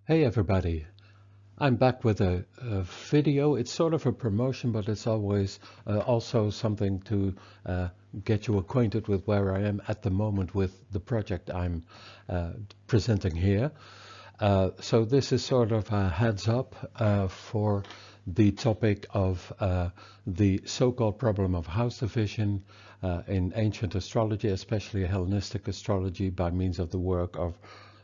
Hey everybody, I'm back with a video. It's sort of a promotion, but it's always also something to get you acquainted with where I am at the moment with the project I'm presenting here. So this is sort of a heads up for the topic of the so-called problem of house division in ancient astrology, especially Hellenistic astrology, by means of the work of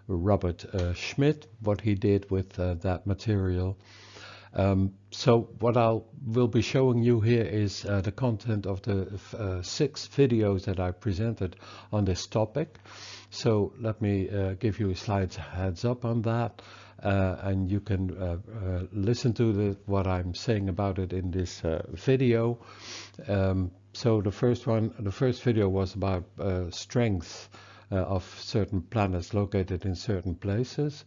Robert Schmidt, what he did with that material. So what will be showing you here is the content of the 6 videos that I presented on this topic. So let me give you a slight heads up on that, and you can listen to what I'm saying about it in this video. So the first video was about strength of certain planets located in certain places.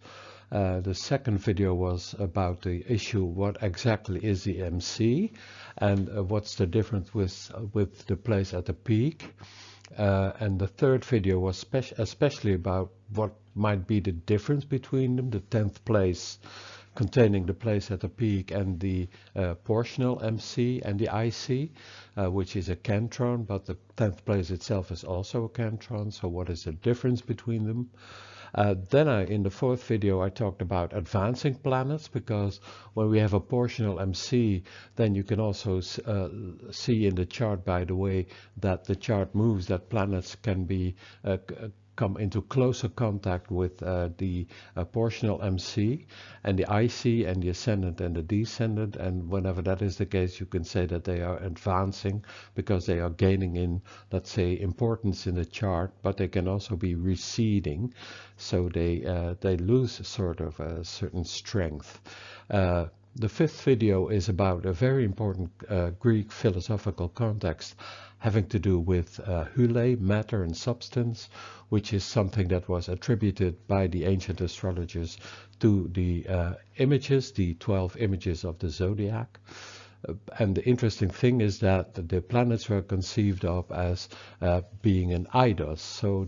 The second video was about the issue, what exactly is the MC and what's the difference with the place at the peak. And the third video was especially about what might be the difference between them, the 10th place containing the place at the peak and the portional MC and the IC, which is a cantron, but the 10th place itself is also a cantron. So what is the difference between them? Then in the fourth video I talked about advancing planets, because when we have a portional MC, then you can also see in the chart, by the way that the chart moves, that planets can be come into closer contact with the portional MC and the IC and the ascendant and the descendant, and whenever that is the case you can say that they are advancing because they are gaining in, let's say, importance in the chart, but they can also be receding, so they lose sort of a certain strength. The fifth video is about a very important Greek philosophical context having to do with hule, matter and substance, which is something that was attributed by the ancient astrologers to the images, the 12 images of the zodiac. And the interesting thing is that the planets were conceived of as being an eidos, so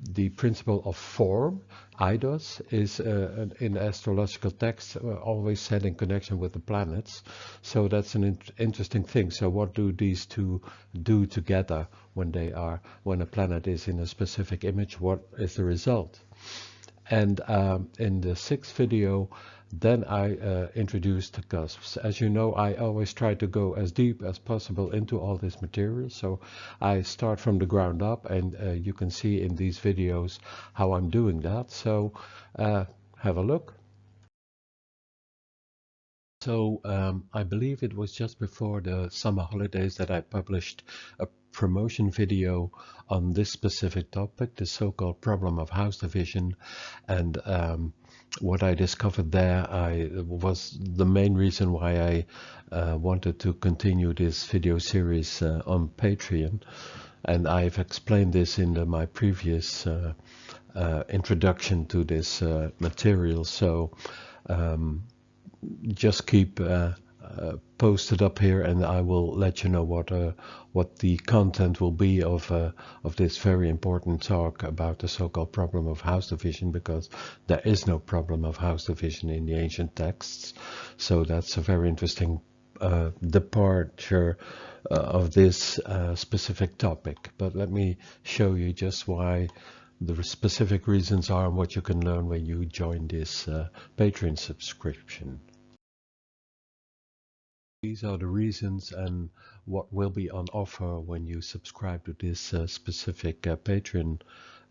the principle of form, eidos, is in astrological texts always said in connection with the planets. So that's an interesting thing. So what do these two do together when a planet is in a specific image? What is the result? And in the sixth video, then I introduced the cusps. As you know, I always try to go as deep as possible into all this material. So I start from the ground up, and you can see in these videos how I'm doing that. So have a look. So I believe it was just before the summer holidays that I published a promotion video on this specific topic, the so-called problem of house division, and what I discovered there was the main reason why I wanted to continue this video series on Patreon, and I've explained this in my previous introduction to this material. So just keep posted up here, and I will let you know what the content will be of this very important talk about the so-called problem of house division, because there is no problem of house division in the ancient texts. So that's a very interesting departure of this specific topic. But let me show you just why the specific reasons are and what you can learn when you join this Patreon subscription. These are the reasons and what will be on offer when you subscribe to this specific Patreon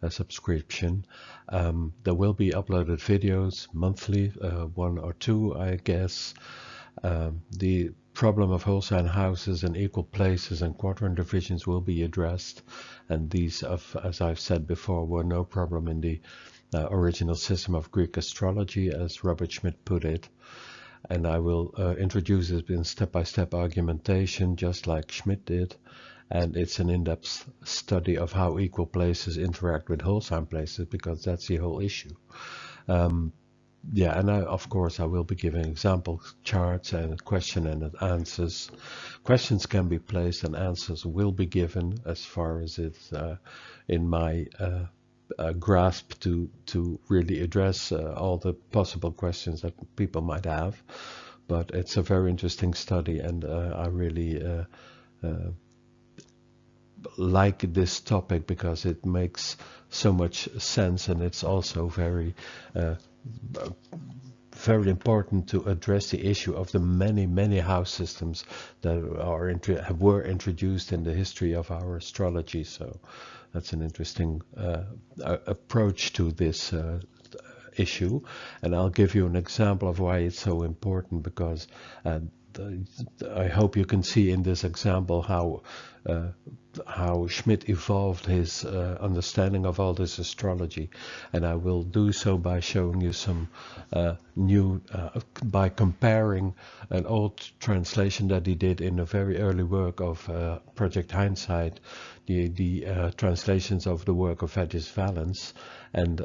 subscription. There will be uploaded videos monthly, 1 or 2, I guess. The problem of whole sign houses and equal places and quadrant divisions will be addressed, and these, as I've said before, were no problem in the original system of Greek astrology, as Robert Schmidt put it. And I will introduce it in step-by-step argumentation, just like Schmidt did. And it's an in-depth study of how equal places interact with whole sign places, because that's the whole issue. Yeah, and of course I will be giving example charts and question and answers. Questions can be placed and answers will be given as far as it's in my grasp to really address all the possible questions that people might have. But it's a very interesting study, and I really like this topic because it makes so much sense, and it's also very important to address the issue of the many house systems that were introduced in the history of our astrology. So that's an interesting approach to this issue, and I'll give you an example of why it's so important, because I hope you can see in this example how Schmidt evolved his understanding of all this astrology, and I will do so by showing you some by comparing an old translation that he did in a very early work of Project Hindsight, the translations of the work of Valens, and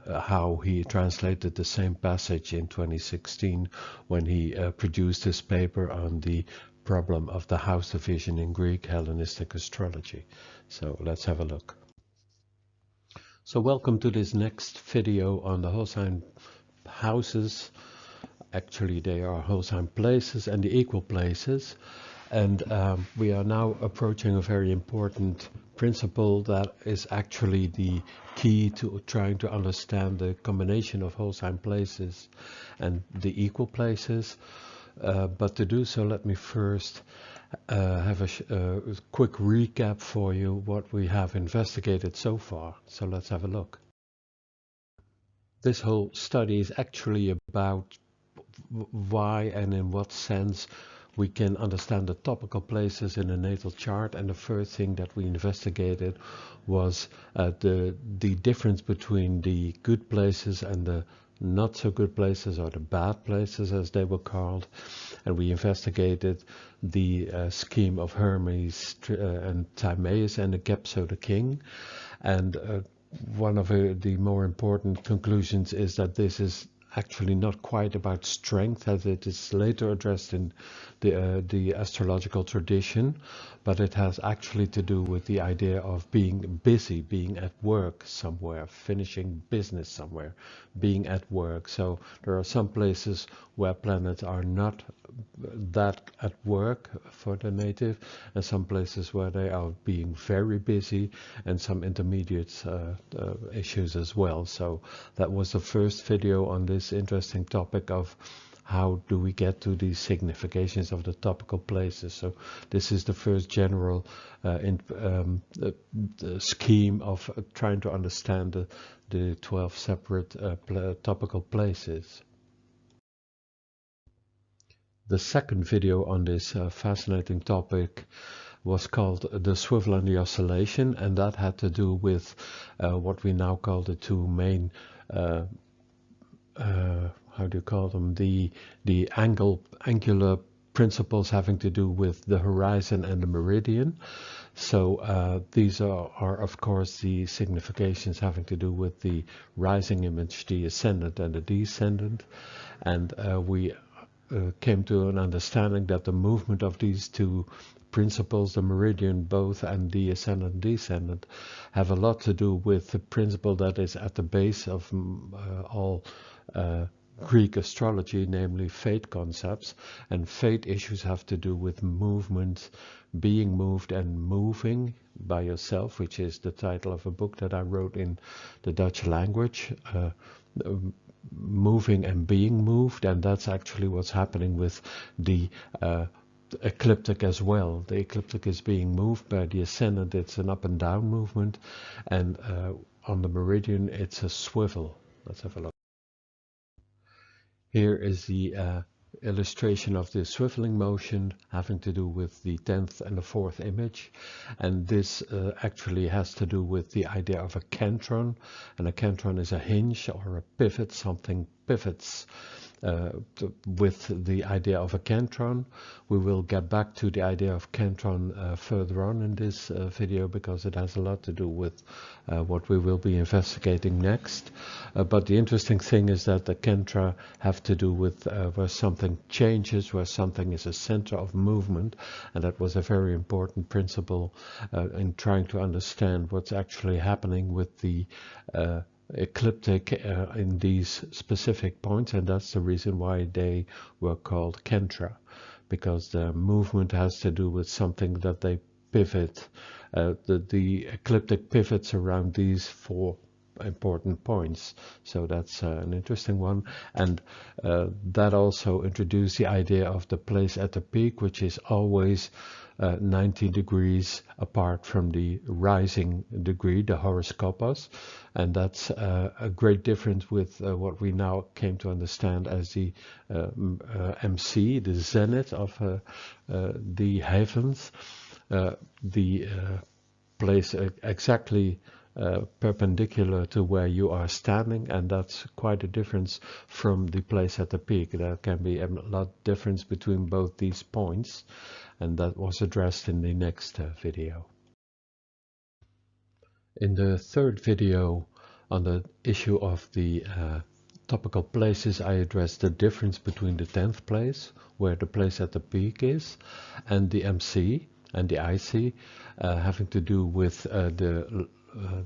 how he translated the same passage in 2016 when he produced his paper on the problem of the house division in Greek Hellenistic astrology. So let's have a look. So welcome to this next video on the whole sign houses. Actually, they are whole sign places and the equal places. And we are now approaching a very important principle that is actually the key to trying to understand the combination of whole sign places and the equal places. But to do so, let me first have a quick recap for you what we have investigated so far. So let's have a look. This whole study is actually about why and in what sense we can understand the topical places in a natal chart, and the first thing that we investigated was the difference between the good places and the not so good places, or the bad places as they were called. And we investigated the scheme of Hermes and Timaeus and the Gepso the king. And one of the more important conclusions is that this is actually not quite about strength as it is later addressed in the astrological tradition, but it has actually to do with the idea of being busy, being at work somewhere, finishing business somewhere, being at work. So there are some places where planets are not that at work for the native, and some places where they are being very busy, and some intermediate issues as well. So that was the first video on this interesting topic of how do we get to the significations of the topical places. So this is the first general the scheme of trying to understand the 12 separate topical places. The second video on this fascinating topic was called The Swivel and the Oscillation, and that had to do with what we now call the two main how do you call them, the angular principles having to do with the horizon and the meridian. So these are of course the significations having to do with the rising image, the ascendant and the descendant, and we came to an understanding that the movement of these two principles, the meridian both and the ascendant and descendant, have a lot to do with the principle that is at the base of all Greek astrology, namely fate concepts. And fate issues have to do with movement, being moved and moving by yourself, which is the title of a book that I wrote in the Dutch language, moving and being moved. And that's actually what's happening with the ecliptic as well. The ecliptic is being moved by the ascendant. It's an up and down movement, and on the meridian it's a swivel. Let's have a look. Here is the illustration of the swiveling motion having to do with the 10th and the 4th image, and this actually has to do with the idea of a cantron, and a cantron is a hinge or a pivot, something pivots with the idea of a cantron. We will get back to the idea of cantron further on in this video, because it has a lot to do with what we will be investigating next. But the interesting thing is that the cantra have to do with where something changes, where something is a center of movement, and that was a very important principle in trying to understand what's actually happening with the ecliptic in these specific points, and that's the reason why they were called cantra, because the movement has to do with something that they pivot. The ecliptic pivots around these 4 important points, so that's an interesting one. And that also introduced the idea of the place at the peak, which is always 90 degrees apart from the rising degree, the horoscopos, and that's a great difference with what we now came to understand as the MC, the zenith of the heavens, the place exactly perpendicular to where you are standing, and that's quite a difference from the place at the peak. There can be a lot of difference between both these points, and that was addressed in the next video. In the third video on the issue of the topical places, I addressed the difference between the 10th place, where the place at the peak is, and the MC and the IC, having to do with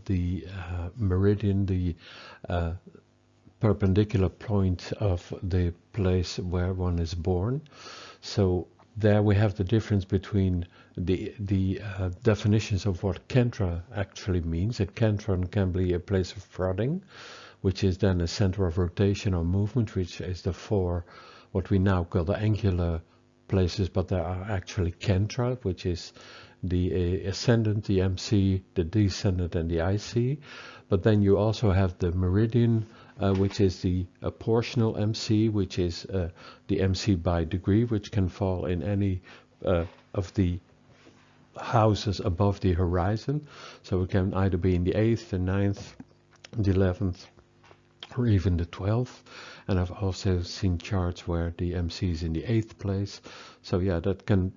the meridian, the perpendicular point of the place where one is born. So there we have the difference between the definitions of what cantra actually means. A cantron can be a place of prodding, which is then a center of rotation or movement, which is the 4 what we now call the angular places, but there are actually cantra, which is the ascendant, the MC, the descendant, and the IC. But then you also have the meridian, which is the portional MC, which is the MC by degree, which can fall in any of the houses above the horizon. So it can either be in the 8th, the 9th, the 11th, or even the 12th. And I've also seen charts where the MC is in the 8th place. So yeah, that can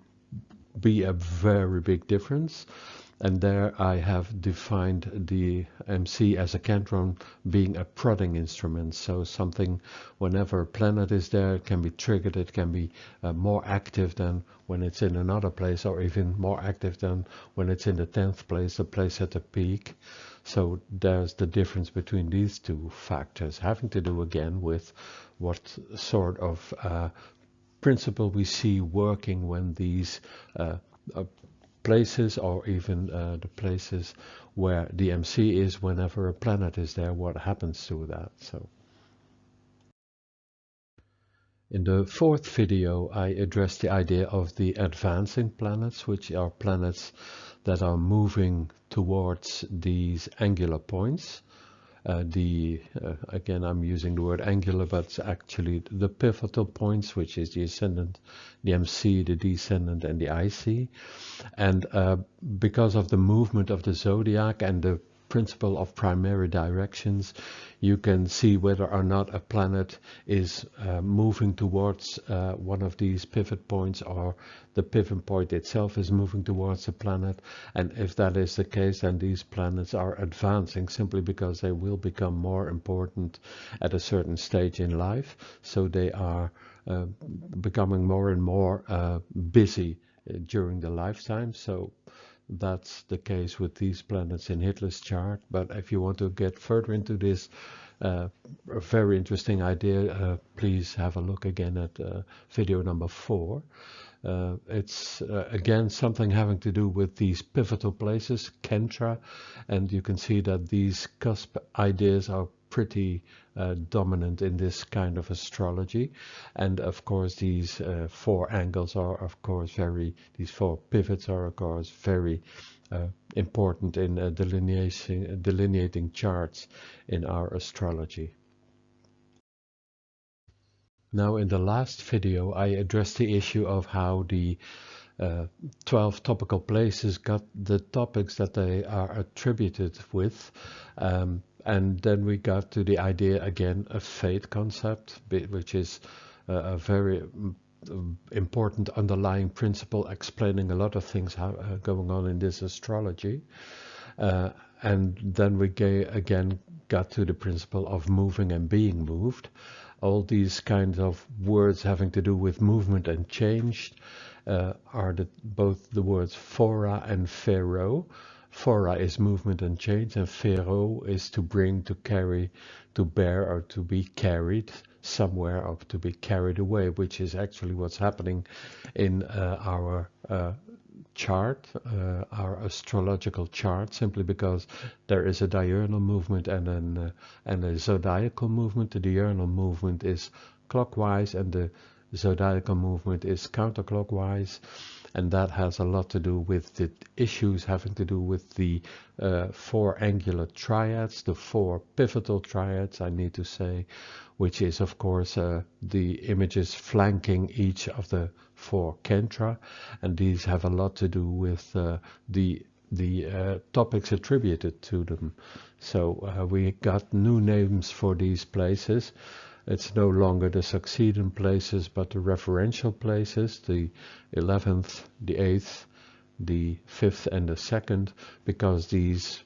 be a very big difference. And there I have defined the MC as a cantron being a prodding instrument. So something, whenever a planet is there, it can be triggered, it can be more active than when it's in another place, or even more active than when it's in the 10th place, the place at the peak. So there's the difference between these 2 factors, having to do again with what sort of principle we see working when these places, or even the places where the MC is, whenever a planet is there, what happens to that. So in the 4th video I addressed the idea of the advancing planets, which are planets that are moving towards these angular points. Again, I'm using the word angular, but it's actually the pivotal points, which is the ascendant, the MC, the descendant, and the IC. And because of the movement of the zodiac and the principle of primary directions, you can see whether or not a planet is moving towards one of these pivot points, or the pivot point itself is moving towards the planet. And if that is the case, then these planets are advancing, simply because they will become more important at a certain stage in life. So they are becoming more and more busy during the lifetime. So that's the case with these planets in Hitler's chart. But if you want to get further into this a very interesting idea, please have a look again at video number 4. It's again something having to do with these pivotal places, cantra, and you can see that these cusp ideas are pretty dominant in this kind of astrology. And of course these 4 angles are of course these 4 pivots are of course very important in delineating charts in our astrology. Now in the last video I addressed the issue of how the 12 topical places got the topics that they are attributed with And then we got to the idea again, a fate concept, which is a very important underlying principle explaining a lot of things going on in this astrology. And then we again got to the principle of moving and being moved. All these kinds of words having to do with movement and change are both the words fora and phero. Fora is movement and change, and phero is to bring, to carry, to bear, or to be carried somewhere, or to be carried away, which is actually what's happening in our chart, our astrological chart, simply because there is a diurnal movement and a zodiacal movement. The diurnal movement is clockwise and the zodiacal movement is counterclockwise, and that has a lot to do with the issues having to do with the four angular triads, the four pivotal triads, I need to say, which is of course the images flanking each of the four kentra, and these have a lot to do with the topics attributed to them. So we got new names for these places. It's no longer the succeeding places, but the referential places, the 11th, the 8th, the 5th and the 2nd, because these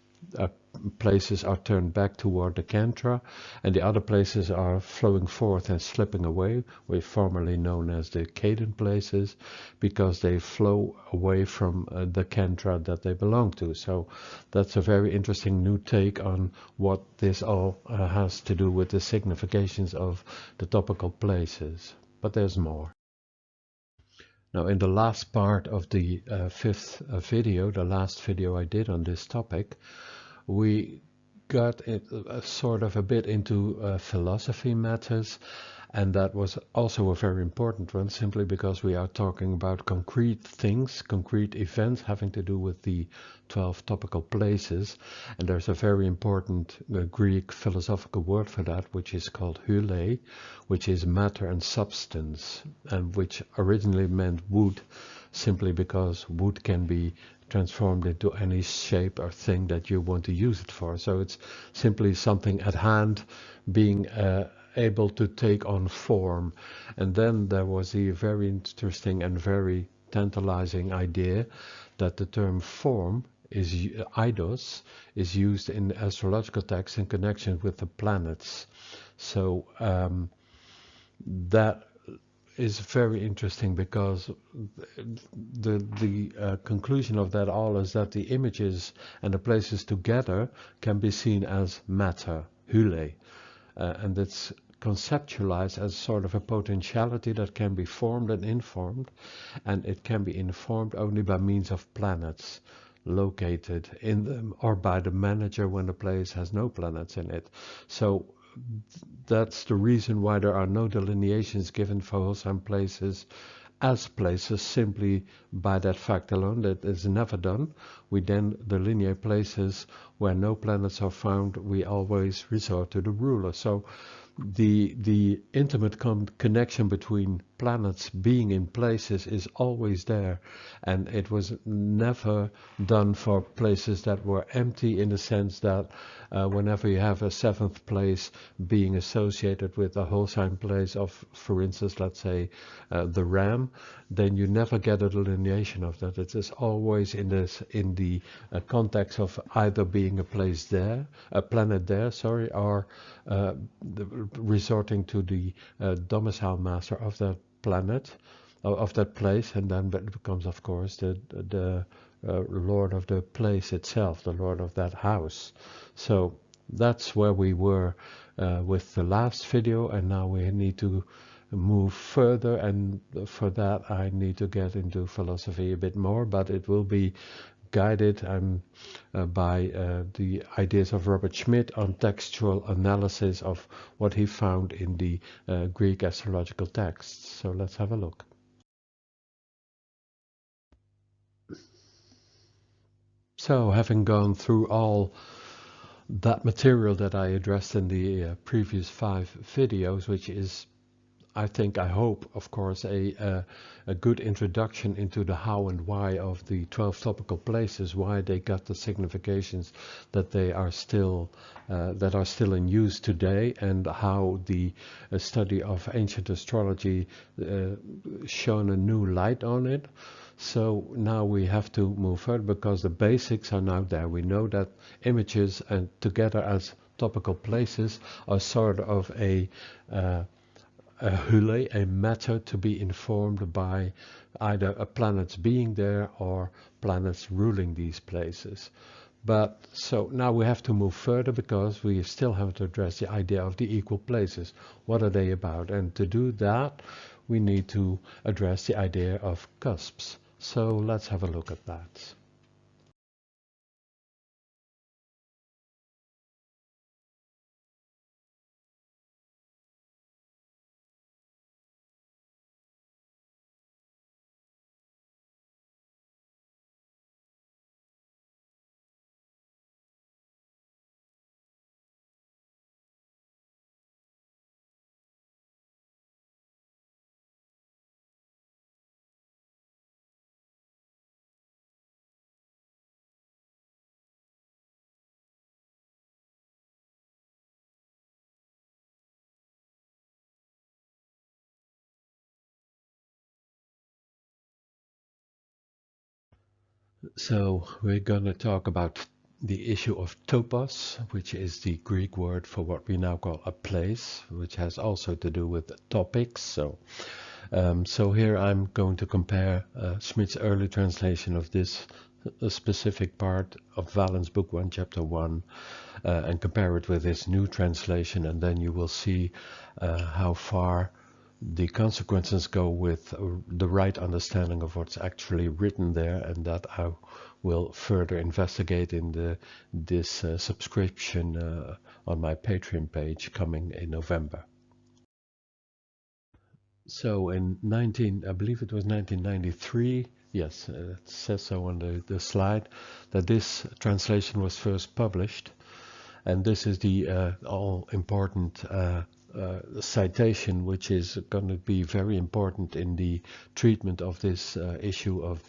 places are turned back toward the Kentra, and the other places are flowing forth and slipping away, were formerly known as the Cadent places, because they flow away from the Kentra that they belong to. So that's a very interesting new take on what this all has to do with the significations of the topical places. But there's more. Now, in the last part of the fifth video, the last video I did on this topic, we got sort of a bit into philosophy matters, and that was also a very important one, simply because we are talking about concrete things, concrete events having to do with the 12 topical places, and there's a very important Greek philosophical word for that, which is called hule, which is matter and substance, and which originally meant wood, simply because wood can be transformed into any shape or thing that you want to use it for. So it's simply something at hand being able to take on form. And then there was the very interesting and very tantalizing idea that the term form is eidos is used in astrological texts in connection with the planets. So that is very interesting, because the conclusion of that all is that the images and the places together can be seen as matter, hule, and it's conceptualized as sort of a potentiality that can be formed and informed, and it can be informed only by means of planets located in them, or by the manager when the place has no planets in it. So that's the reason why there are no delineations given for some places as places, simply by that fact alone. That is never done. We then delineate places where no planets are found. We always resort to the ruler. So the intimate connection between planets being in places is always there, and it was never done for places that were empty, in the sense that whenever you have a seventh place being associated with a whole sign place of, for instance, let's say the ram, then you never get a delineation of that. It is always in the context of either being a place there, a planet there, sorry, or resorting to the domicile master of that planet, of that place, and then it becomes, of course, the lord of the place itself, the lord of that house. So that's where we were with the last video, and now we need to move further, and for that I need to get into philosophy a bit more, but it will be guided by the ideas of Robert Schmidt on textual analysis of what he found in the Greek astrological texts. So let's have a look. So, having gone through all that material that I addressed in the previous 5 videos, which is I hope, of course, a good introduction into the how and why of the 12 topical places, why they got the significations that they are still in use today, and how the study of ancient astrology shone a new light on it. So now we have to move further because the basics are now there. We know that images and together as topical places are sort of a hule, a matter to be informed by either a planet's being there or planets ruling these places. But so now we have to move further because we still have to address the idea of the equal places. What are they about? And to do that, we need to address the idea of cusps. So let's have a look at that. So we're going to talk about the issue of topos, which is the Greek word for what we now call a place, which has also to do with topics. So here I'm going to compare Schmidt's early translation of this specific part of Valens book 1 chapter 1 and compare it with his new translation, and then you will see how far the consequences go with the right understanding of what's actually written there, and that I will further investigate in this subscription on my Patreon page coming in November. So in I believe it was 1993, yes, it says so on the slide, that this translation was first published, and this is the all-important citation, which is going to be very important in the treatment of this issue of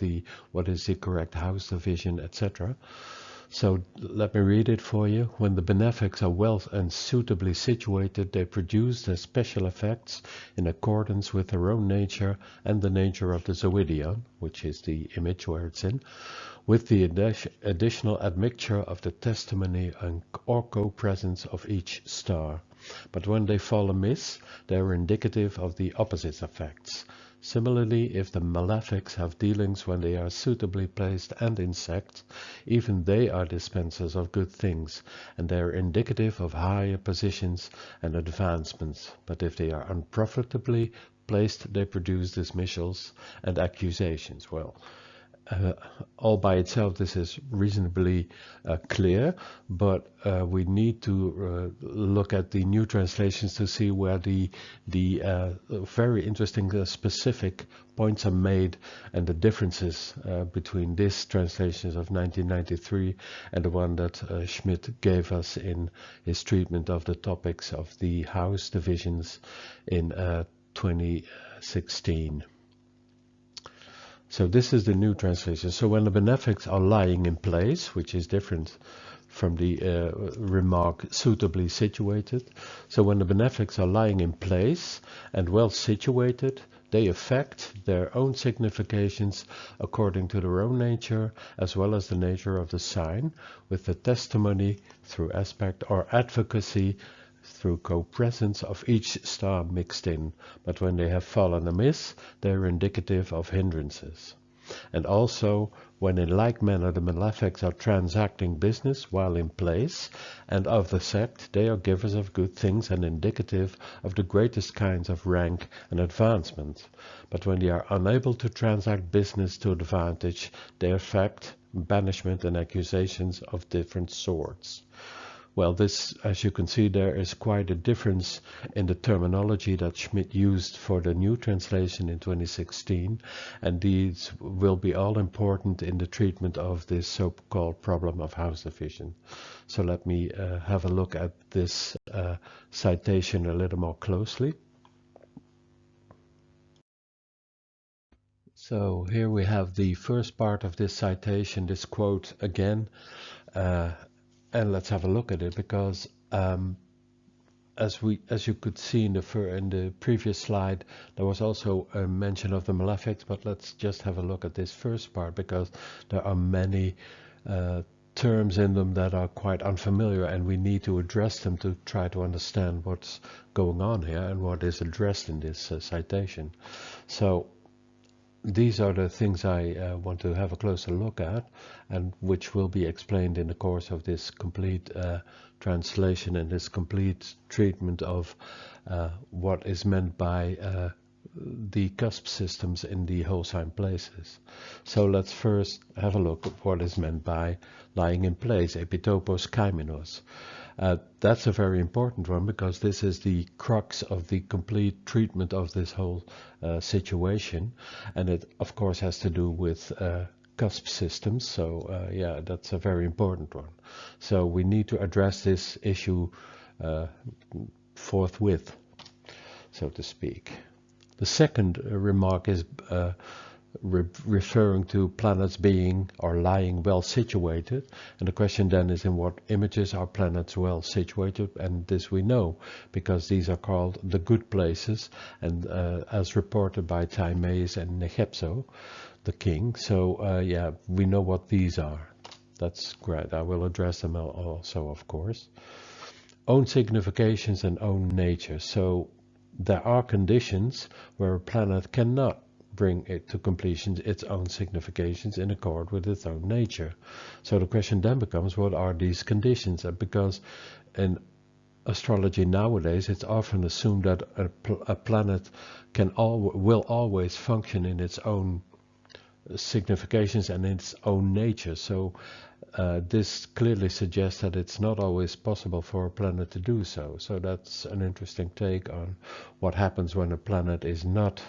what is the correct house division, etc. So let me read it for you. When the benefics are well and suitably situated, they produce their special effects in accordance with their own nature and the nature of the zooidion, which is the image where it's in, with the additional admixture of the testimony or co-presence of each star. But when they fall amiss, they are indicative of the opposite effects. Similarly, if the malefics have dealings when they are suitably placed and in sect, even they are dispensers of good things, and they are indicative of higher positions and advancements. But if they are unprofitably placed, they produce dismissals and accusations. Well, all by itself this is reasonably clear, but we need to look at the new translations to see where the very interesting specific points are made, and the differences between this translations of 1993 and the one that Schmidt gave us in his treatment of the topics of the house divisions in 2016. So this is the new translation. So when the benefics are lying in place, which is different from the remark suitably situated. So when the benefics are lying in place and well situated, they affect their own significations according to their own nature, as well as the nature of the sign, with the testimony through aspect or advocacy through co-presence of each star mixed in, but when they have fallen amiss, they are indicative of hindrances. And also, when in like manner the malefics are transacting business while in place, and of the sect, they are givers of good things and indicative of the greatest kinds of rank and advancement. But when they are unable to transact business to advantage, they affect banishment and accusations of different sorts. Well, this, as you can see, there is quite a difference in the terminology that Schmidt used for the new translation in 2016, and these will be all important in the treatment of this so-called problem of house division. So let me have a look at this citation a little more closely. So here we have the first part of this citation, this quote again, and let's have a look at it, because as you could see in the previous slide, there was also a mention of the malefics, but let's just have a look at this first part, because there are many terms in them that are quite unfamiliar, and we need to address them to try to understand what's going on here and what is addressed in this citation. So these are the things I want to have a closer look at, and which will be explained in the course of this complete translation and this complete treatment of what is meant by the cusp systems in the whole sign places. So let's first have a look at what is meant by lying in place, epitopōs kaimenos. That's a very important one, because this is the crux of the complete treatment of this whole situation, and it of course has to do with cusp systems. So yeah, that's a very important one. So we need to address this issue forthwith, so to speak. The second remark is referring to planets being or lying well situated, and the question then is, in what images are planets well situated? And this we know, because these are called the good places, and as reported by Timaeus and Nechepso, the king. So yeah, we know what these are. That's great. I will address them also, of course. Own significations and own nature. So there are conditions where a planet cannot bring it to completion its own significations in accord with its own nature. So the question then becomes, what are these conditions? Because in astrology nowadays, it's often assumed that a planet will always function in its own significations and its own nature. So this clearly suggests that it's not always possible for a planet to do so. So that's an interesting take on what happens when a planet is not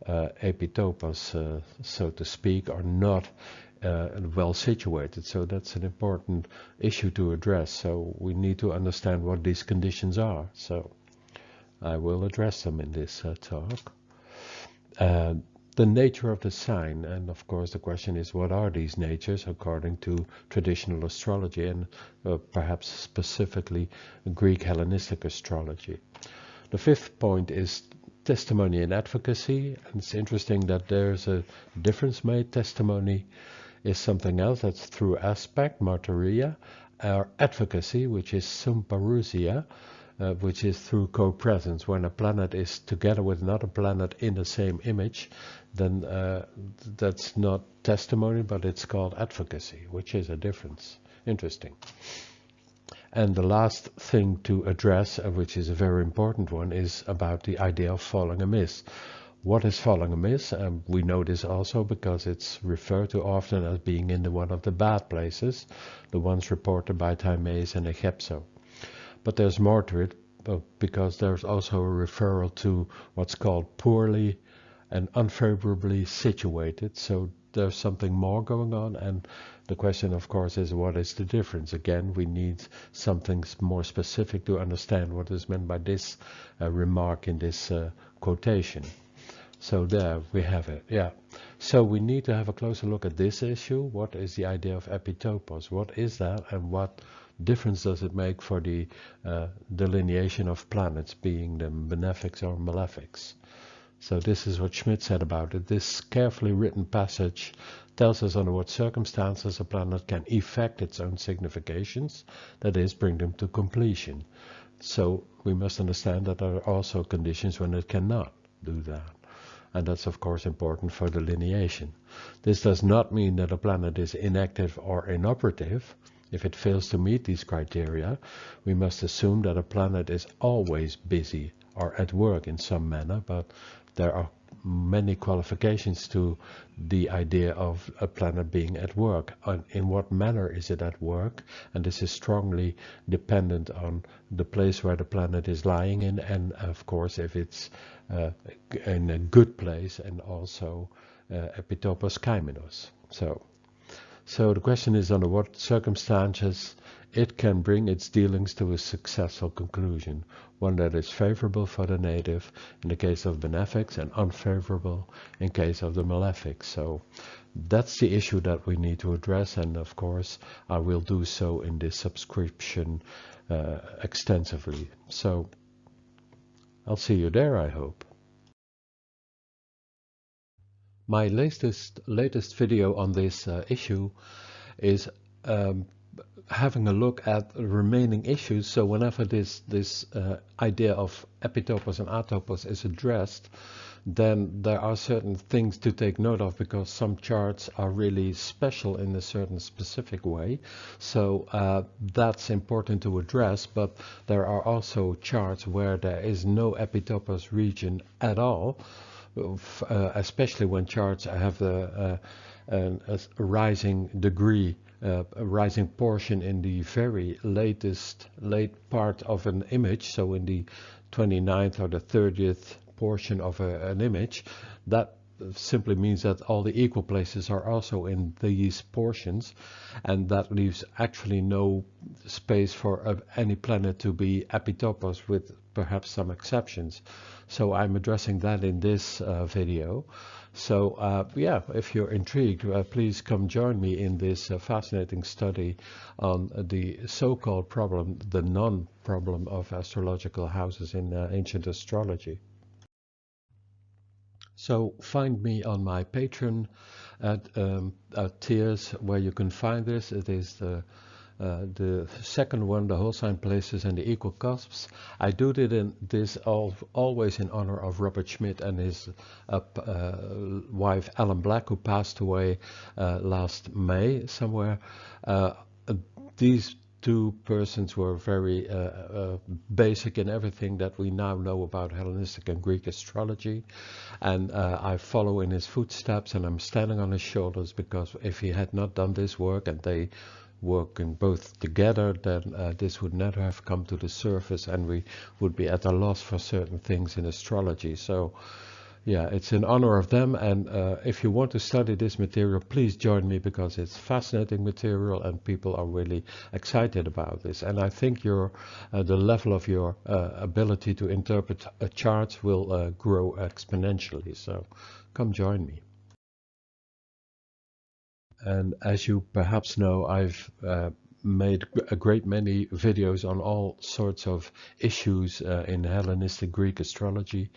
epitopos, so to speak, or not well situated. So that's an important issue to address. So we need to understand what these conditions are. So I will address them in this talk. The nature of the sign, and of course the question is, what are these natures according to traditional astrology, and perhaps specifically Greek Hellenistic astrology. The fifth point is testimony and advocacy, and it's interesting that there's a difference made. Testimony is something else, that's through aspect, martyria, or advocacy, which is symparousia, which is through co-presence. When a planet is together with another planet in the same image, then that's not testimony, but it's called advocacy, which is a difference. Interesting. And the last thing to address, which is a very important one, is about the idea of falling amiss. What is falling amiss? We know this also because it's referred to often as being in one of the bad places, the ones reported by Timaeus and Nechepso. But there's more to it, because there's also a referral to what's called poorly and unfavorably situated. So there's something more going on, and the question, of course, is, what is the difference? Again, we need something more specific to understand what is meant by this remark in this quotation. So there we have it. Yeah. So we need to have a closer look at this issue. What is the idea of epitopos? What is that, and what difference does it make for the delineation of planets, being them benefics or malefics? So this is what Schmidt said about it. This carefully written passage tells us under what circumstances a planet can effect its own significations, that is, bring them to completion. So we must understand that there are also conditions when it cannot do that. And that's of course important for delineation. This does not mean that a planet is inactive or inoperative. If it fails to meet these criteria, we must assume that a planet is always busy or at work in some manner, but there are many qualifications to the idea of a planet being at work. In what manner is it at work? And this is strongly dependent on the place where the planet is lying in, and of course if it's in a good place, and also epitopōs kaimenos. So the question is under what circumstances it can bring its dealings to a successful conclusion, one that is favorable for the native in the case of benefics and unfavorable in case of the malefics. So that's the issue that we need to address, and of course I will do so in this subscription extensively. So I'll see you there, I hope. My latest video on this issue is having a look at remaining issues. So whenever this idea of epitopos and atopos is addressed, then there are certain things to take note of, because some charts are really special in a certain specific way. So that's important to address, but there are also charts where there is no epitopos region at all, especially when charts have a rising degree, a rising portion in the very late part of an image, so in the 29th or the 30th portion of an image. That simply means that all the equal places are also in these portions, and that leaves actually no space for any planet to be epitopos, with perhaps some exceptions. So I'm addressing that in this video. So yeah, if you're intrigued, please come join me in this fascinating study on the so-called problem, the non-problem of astrological houses in ancient astrology. So find me on my Patreon at tiers where you can find this. It is the second one, the whole sign places and the equal cusps. I do this always in honor of Robert Schmidt and his wife Ellen Black, who passed away last May somewhere. These two persons were very basic in everything that we now know about Hellenistic and Greek astrology, and I follow in his footsteps, and I'm standing on his shoulders, because if he had not done this work, and they working both together, then this would never have come to the surface, and we would be at a loss for certain things in astrology. So yeah, it's in honor of them, and if you want to study this material, please join me, because it's fascinating material and people are really excited about this. And I think the level of your ability to interpret charts will grow exponentially. So come join me. And as you perhaps know, I've made a great many videos on all sorts of issues in Hellenistic Greek astrology,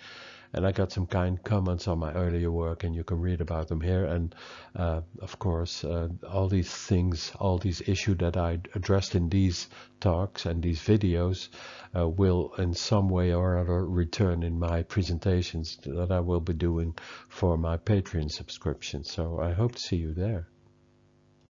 and I got some kind comments on my earlier work, and you can read about them here. And of course, all these things, all these issues that I addressed in these talks and these videos will in some way or other return in my presentations that I will be doing for my Patreon subscription. So I hope to see you there.